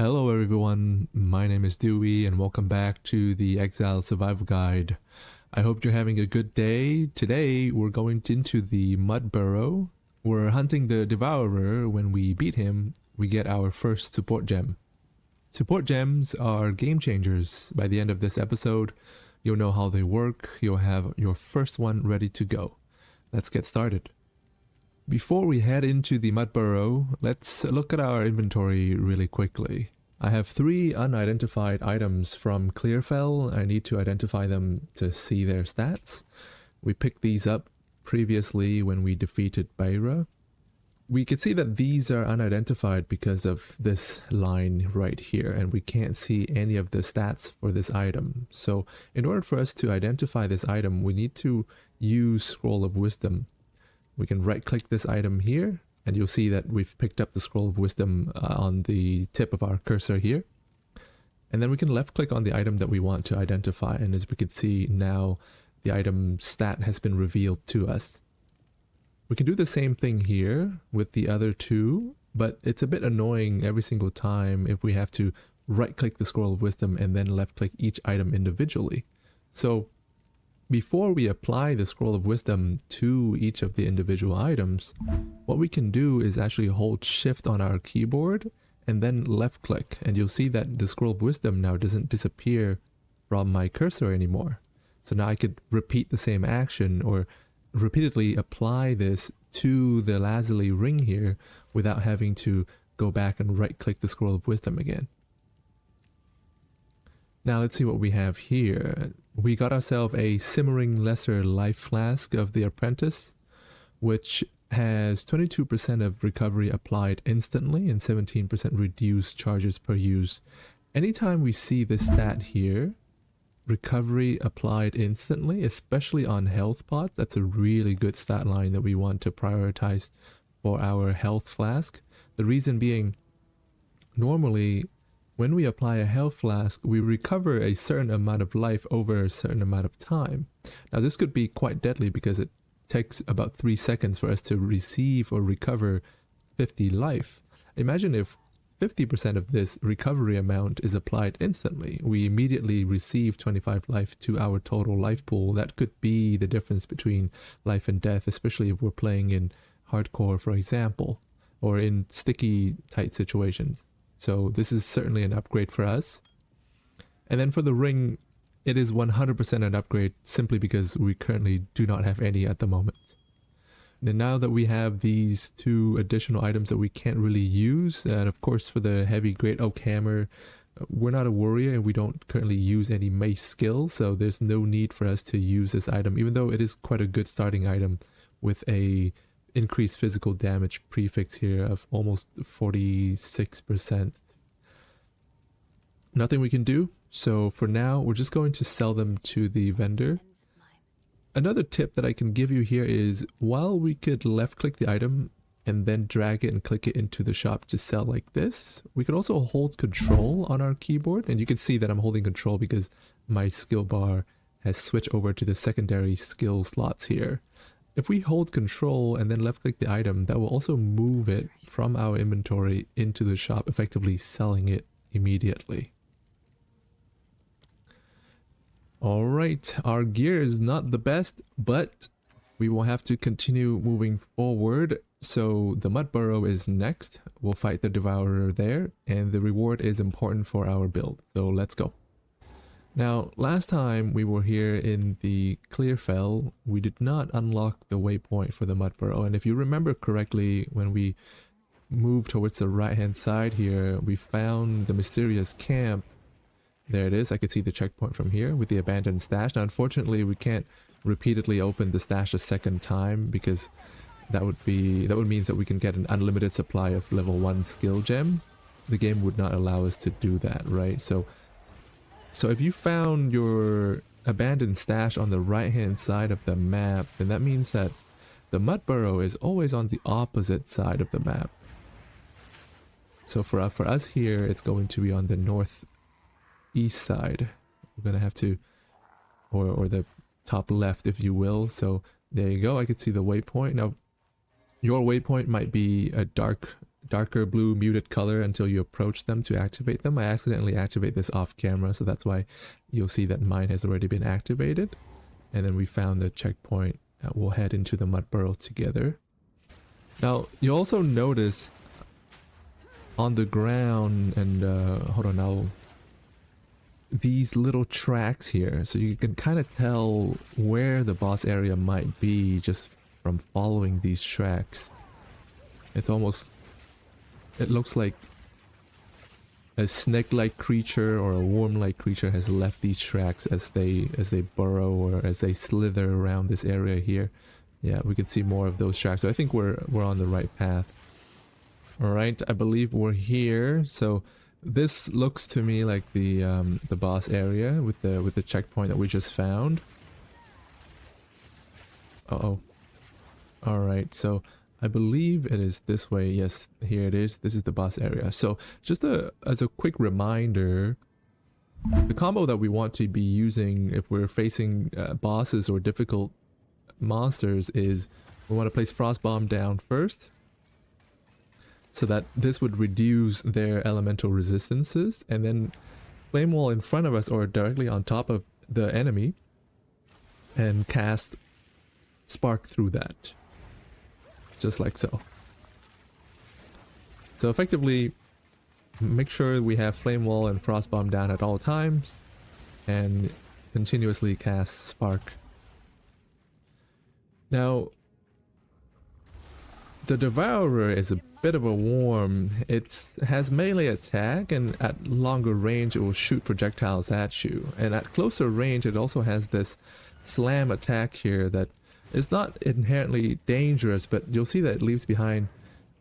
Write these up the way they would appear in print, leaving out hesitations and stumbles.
Hello everyone, my name is Dewey and welcome back to the Exile Survival Guide. I hope you're having a good day. Today we're going into the Mud Burrow. We're hunting the Devourer. When we beat him, we get our first support gem. Support gems are game changers. By the end of this episode, you'll know how they work. You'll have your first one ready to go. Let's get started. Before we head into the Mud Burrow, let's look at our inventory really quickly. I have 3 unidentified items from Clearfell. I need to identify them to see their stats. We picked these up previously when we defeated Beira. We can see that these are unidentified because of this line right here, and we can't see any of the stats for this item. So in order for us to identify this item, we need to use Scroll of Wisdom. We can right click this item here and you'll see that we've picked up the Scroll of Wisdom on the tip of our cursor here. And then we can left click on the item that we want to identify, and as we can see now the item stat has been revealed to us. We can do the same thing here with the other 2, but it's a bit annoying every single time if we have to right click the Scroll of Wisdom and then left click each item individually. So before we apply the Scroll of Wisdom to each of the individual items, what we can do is actually hold Shift on our keyboard and then left click, and you'll see that the Scroll of Wisdom now doesn't disappear from my cursor anymore. So now I could repeat the same action or repeatedly apply this to the lazuli ring here without having to go back and right click the Scroll of Wisdom again. Now let's see what we have here. We got ourselves a Simmering Lesser Life Flask of the Apprentice, which has 22% of recovery applied instantly and 17% reduced charges per use. Anytime we see this stat here, recovery applied instantly, especially on health pot, that's a really good stat line that we want to prioritize for our health flask. The reason being, normally when we apply a health flask, we recover a certain amount of life over a certain amount of time. Now this could be quite deadly because it takes about 3 seconds for us to receive or recover 50 life. Imagine if 50% of this recovery amount is applied instantly. We immediately receive 25 life to our total life pool. That could be the difference between life and death, especially if we're playing in hardcore, for example, or in sticky tight situations. So this is certainly an upgrade for us. And then for the ring, it is 100% an upgrade simply because we currently do not have any at the moment. And now that we have these 2 additional items that we can't really use, and of course for the heavy great oak hammer, we're not a warrior and we don't currently use any mace skill, so there's no need for us to use this item, even though it is quite a good starting item with a increased physical damage prefix here of almost 46%. Nothing we can do, so for now we're just going to sell them to the vendor. Another tip that I can give you here is, while we could left click the item and then drag it and click it into the shop to sell like this, we could also hold control on our keyboard, and you can see that I'm holding control because my skill bar has switched over to the secondary skill slots here. If we hold control and then left click the item, that will also move it from our inventory into the shop, effectively selling it immediately. Alright, our gear is not the best, but we will have to continue moving forward. So the Mud Burrow is next. We'll fight the Devourer there, and the reward is important for our build. So let's go. Now, last time we were here in the Clearfell, we did not unlock the waypoint for the Mud Burrow, and if you remember correctly, when we moved towards the right hand side here, we found the mysterious camp. There it is. I could see the checkpoint from here with the abandoned stash. Now unfortunately we can't repeatedly open the stash a second time because that would mean that we can get an unlimited supply of level 1 skill gem. The game would not allow us to do that, right? So if you found your abandoned stash on the right hand side of the map, then that means that the Mud Burrow is always on the opposite side of the map. So for us here, it's going to be on the northeast side. We're gonna have to, or the top left, if you will. So there you go. I could see the waypoint. Now, your waypoint might be a dark darker blue muted color until you approach them to activate them. I accidentally activate this off camera, so that's why you'll see that mine has already been activated. And then we found the checkpoint. We'll head into the Mud Burrow together. Now, you also notice on the ground, and hold on now, these little tracks here, so you can kind of tell where the boss area might be just from following these tracks. It's almost, it looks like a snake-like creature or a worm-like creature has left these tracks as they burrow or as they slither around this area here. Yeah, we can see more of those tracks. So I think we're on the right path. All right, I believe we're here. So this looks to me like the boss area with the checkpoint that we just found. Uh-oh. All right, so I believe it is this way. Yes, here it is. This is the boss area. So just as a quick reminder, the combo that we want to be using if we're facing bosses or difficult monsters is we want to place Frost Bomb down first, so that this would reduce their elemental resistances, and then Flame Wall in front of us or directly on top of the enemy and cast Spark through that. Just like so. So effectively, make sure we have Flame Wall and Frost Bomb down at all times and continuously cast Spark. Now, the Devourer is a bit of a worm. It has melee attack, and at longer range it will shoot projectiles at you. And at closer range it also has this slam attack here that is not inherently dangerous, but you'll see that it leaves behind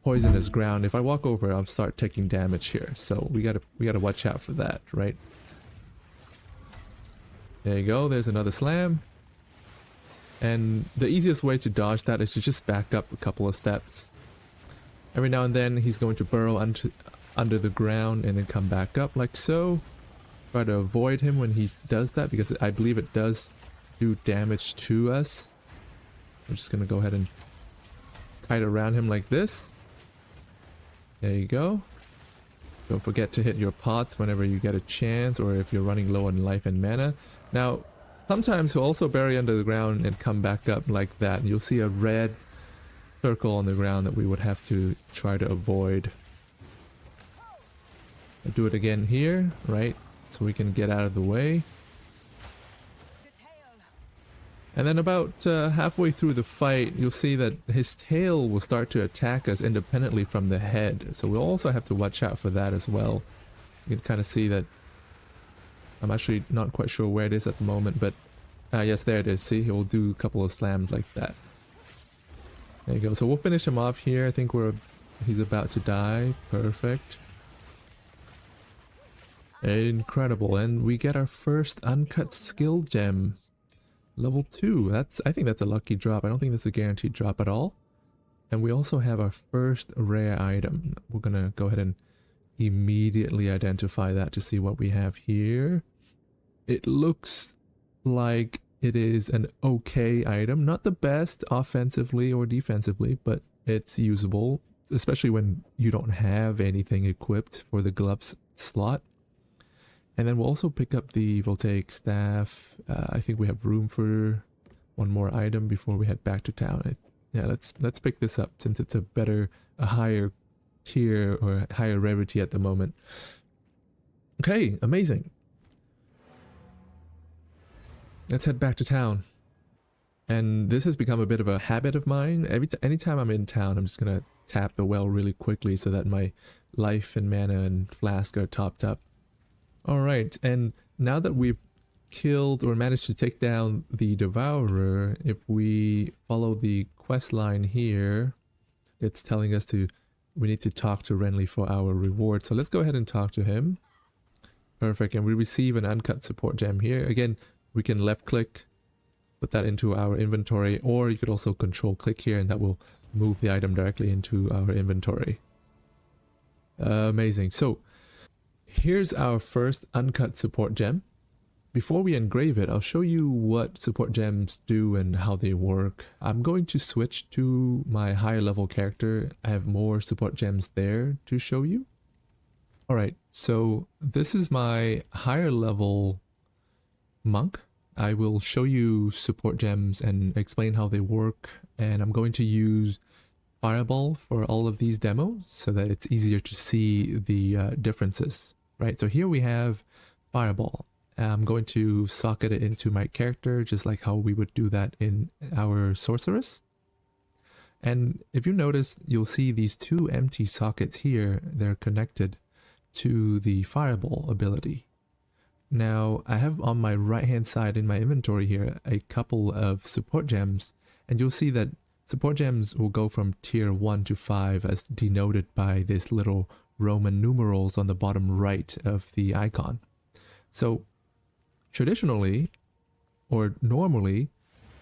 poisonous ground. If I walk over, I'll start taking damage here. So we gotta watch out for that, right? There you go, there's another slam. And the easiest way to dodge that is to just back up a couple of steps. Every now and then he's going to burrow under the ground and then come back up like so. Try to avoid him when he does that, because I believe it does do damage to us. I'm just gonna go ahead and kite around him like this. There you go. Don't forget to hit your pots whenever you get a chance, or if you're running low on life and mana. Now, sometimes he'll also bury under the ground and come back up like that, and you'll see a red circle on the ground that we would have to try to avoid. I'll do it again here, right? So we can get out of the way. And then about halfway through the fight, you'll see that his tail will start to attack us independently from the head. So we'll also have to watch out for that as well. You can kind of see that. I'm actually not quite sure where it is at the moment, but yes, there it is. See, he'll do a couple of slams like that. There you go. So we'll finish him off here. I think he's about to die. Perfect. Incredible. And we get our first uncut skill gem. Level 2. I think that's a lucky drop. I don't think that's a guaranteed drop at all. And we also have our first rare item. We're gonna go ahead and immediately identify that to see what we have here. It looks like it is an okay item. Not the best offensively or defensively, but it's usable, especially when you don't have anything equipped for the gloves slot. And then we'll also pick up the Voltaic Staff. I think we have room for one more item before we head back to town. Yeah, let's pick this up since it's a higher tier or higher rarity at the moment. Okay, amazing. Let's head back to town. And this has become a bit of a habit of mine. Anytime I'm in town, I'm just gonna tap the well really quickly so that my life and mana and flask are topped up. Alright, and now that we've killed or managed to take down the Devourer, if we follow the quest line here, it's telling us we need to talk to Renly for our reward. So let's go ahead and talk to him. Perfect, and we receive an uncut support gem here. Again, we can left click, put that into our inventory, or you could also control click here and that will move the item directly into our inventory. Amazing. So here's our first uncut support gem. Before we engrave it, I'll show you what support gems do and how they work. I'm going to switch to my higher level character. I have more support gems there to show you. Alright, so this is my higher level monk. I will show you support gems and explain how they work, and I'm going to use Fireball for all of these demos so that it's easier to see the differences, right? So here we have Fireball. I'm going to socket it into my character just like how we would do that in our sorceress. And if you notice, you'll see these two empty sockets here. They're connected to the Fireball ability. Now I have on my right hand side in my inventory here a couple of support gems, and you'll see that support gems will go from tier 1 to 5 as denoted by this little Roman numerals on the bottom right of the icon. So traditionally, or normally,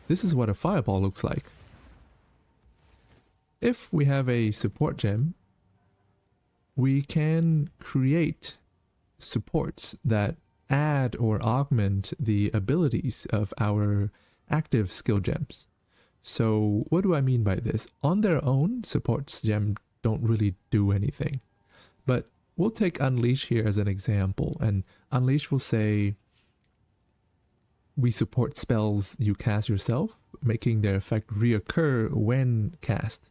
this is what a fireball looks like. If we have a support gem, we can create supports that add or augment the abilities of our active skill gems. So what do I mean by this? On their own, supports gem don't really do anything. But we'll take Unleash here as an example, and Unleash will say, we support spells you cast yourself, making their effect reoccur when cast.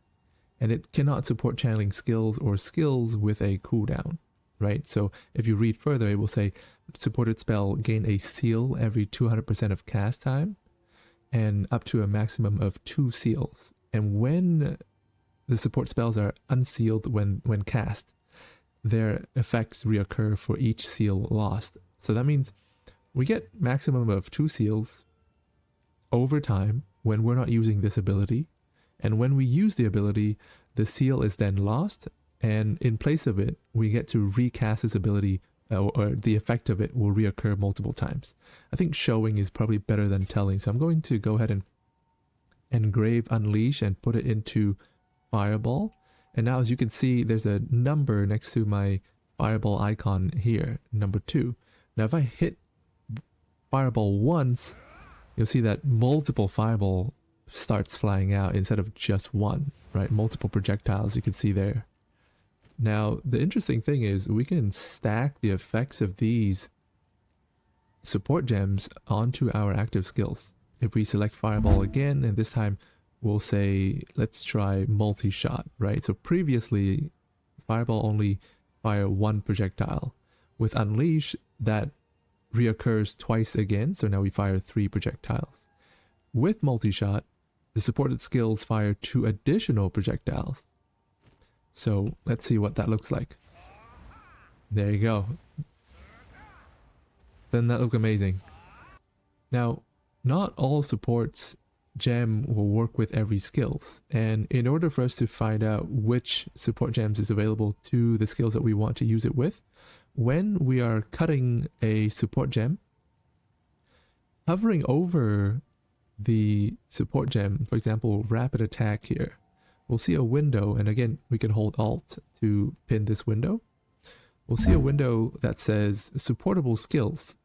And it cannot support channeling skills or skills with a cooldown, right? So if you read further, it will say, supported spell gain a seal every 200% of cast time, and up to a maximum of 2 seals. And when the support spells are unsealed when cast, their effects reoccur for each seal lost. So that means we get maximum of 2 seals over time when we're not using this ability. And when we use the ability, the seal is then lost, and in place of it, we get to recast this ability, or the effect of it will reoccur multiple times. I think showing is probably better than telling, so I'm going to go ahead and engrave Unleash and put it into Fireball. And now as you can see, there's a number next to my Fireball icon here, number 2. Now if I hit Fireball once, you'll see that multiple Fireball starts flying out instead of just one, right? Multiple projectiles you can see there. Now, the interesting thing is we can stack the effects of these support gems onto our active skills. If we select Fireball again, and this time we'll say, let's try multi-shot, right? So previously, Fireball only fire 1 projectile. With Unleash, that reoccurs twice again, so now we fire 3 projectiles. With multi-shot, the supported skills fire 2 additional projectiles. So let's see what that looks like. There you go. Doesn't that look amazing? Now, not all supports gem will work with every skills, and in order for us to find out which support gems is available to the skills that we want to use it with, when we are cutting a support gem, hovering over the support gem, for example, rapid attack here, we'll see a window, and again, we can hold Alt to pin this window. We'll see a window that says supportable skills.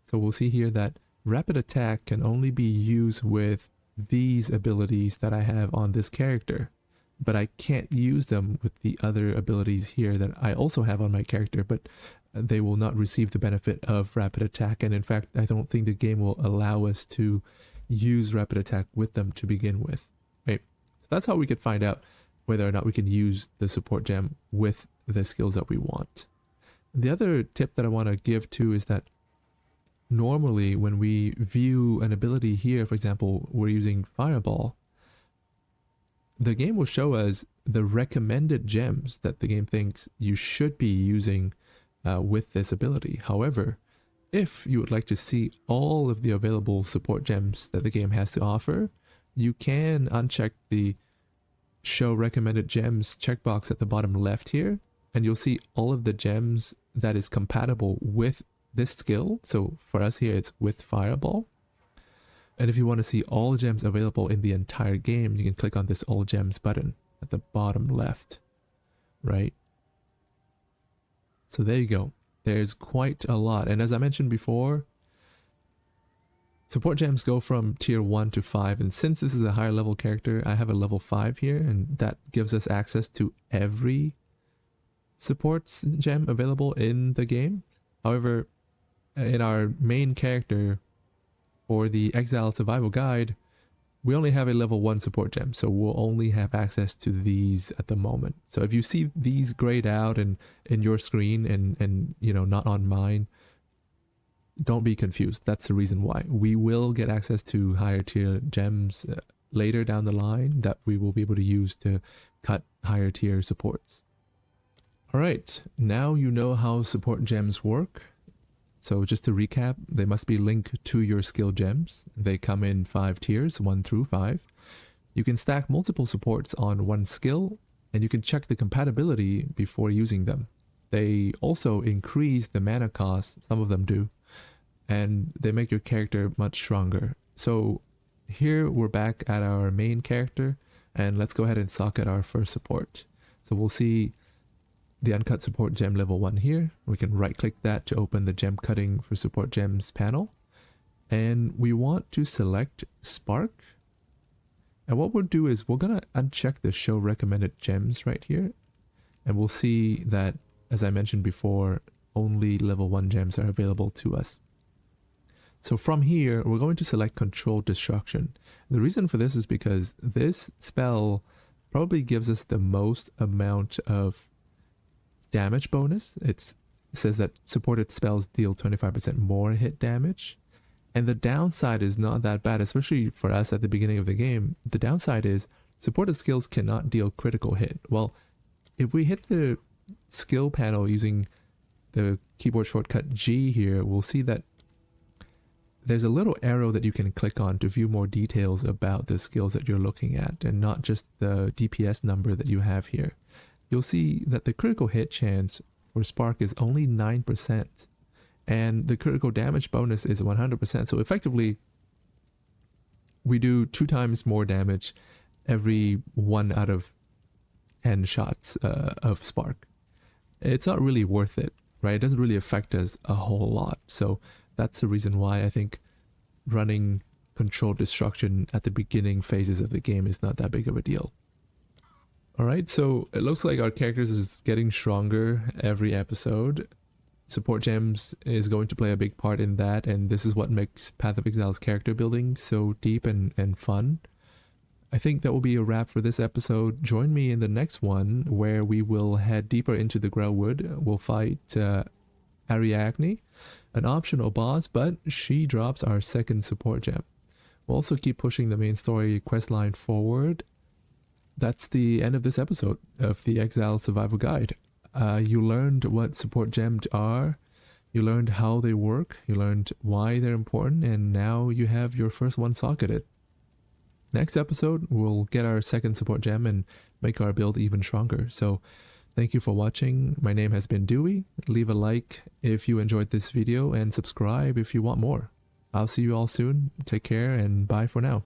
So we'll see here that rapid attack can only be used with these abilities that I have on this character, but I can't use them with the other abilities here that I also have on my character, but they will not receive the benefit of rapid attack. And in fact, I don't think the game will allow us to use rapid attack with them to begin with, right? So that's how we could find out whether or not we can use the support gem with the skills that we want. The other tip that I want to give too is that normally when we view an ability here, for example, we're using Fireball, the game will show us the recommended gems that the game thinks you should be using with this ability. However, if you would like to see all of the available support gems that the game has to offer, you can uncheck the show recommended gems checkbox at the bottom left here, and you'll see all of the gems that is compatible with this skill. So for us here, it's with Fireball. And if you want to see all gems available in the entire game, you can click on this all gems button at the bottom left, right? So there you go. There's quite a lot. And as I mentioned before, support gems go from tier 1 to 5. And since this is a higher level character, I have a level 5 here. And that gives us access to every supports gem available in the game. However, in our main character for the Exile Survival Guide, we only have a level 1 support gem, so we'll only have access to these at the moment. So if you see these grayed out and in your screen and you know, not on mine, don't be confused. That's the reason why. We will get access to higher tier gems later down the line that we will be able to use to cut higher tier supports. Alright, now you know how support gems work. So just to recap, they must be linked to your skill gems. They come in 5 tiers, 1 through 5. You can stack multiple supports on one skill, and you can check the compatibility before using them. They also increase the mana cost, some of them do, and they make your character much stronger. So here we're back at our main character, and let's go ahead and socket our first support. So we'll see the uncut support gem level 1 here. We can right click that to open the gem cutting for support gems panel. And we want to select Spark. And what we'll do is we're going to uncheck the show recommended gems right here. And we'll see that, as I mentioned before, only level 1 gems are available to us. So from here, we're going to select Controlled Destruction. The reason for this is because this spell probably gives us the most amount of damage bonus. It says that supported spells deal 25% more hit damage. And the downside is not that bad, especially for us at the beginning of the game. The downside is supported skills cannot deal critical hit. Well, if we hit the skill panel using the keyboard shortcut G here, we'll see that there's a little arrow that you can click on to view more details about the skills that you're looking at, and not just the DPS number that you have here. You'll see that the critical hit chance for Spark is only 9%, and the critical damage bonus is 100%. So effectively, we do 2 times more damage every 1 out of 10 shots of Spark. It's not really worth it, right? It doesn't really affect us a whole lot. So that's the reason why I think running Controlled Destruction at the beginning phases of the game is not that big of a deal. Alright, so it looks like our characters is getting stronger every episode. Support gems is going to play a big part in that, and this is what makes Path of Exile's character building so deep and fun. I think that will be a wrap for this episode. Join me in the next one, where we will head deeper into the Growwood. We'll fight Ariadne, an optional boss, but she drops our second support gem. We'll also keep pushing the main story questline forward. That's the end of this episode of the Exile Survival Guide. You learned what support gems are, you learned how they work, you learned why they're important, and now you have your first one socketed. Next episode, we'll get our second support gem and make our build even stronger. So thank you for watching. My name has been Dewey. Leave a like if you enjoyed this video and subscribe if you want more. I'll see you all soon. Take care and bye for now.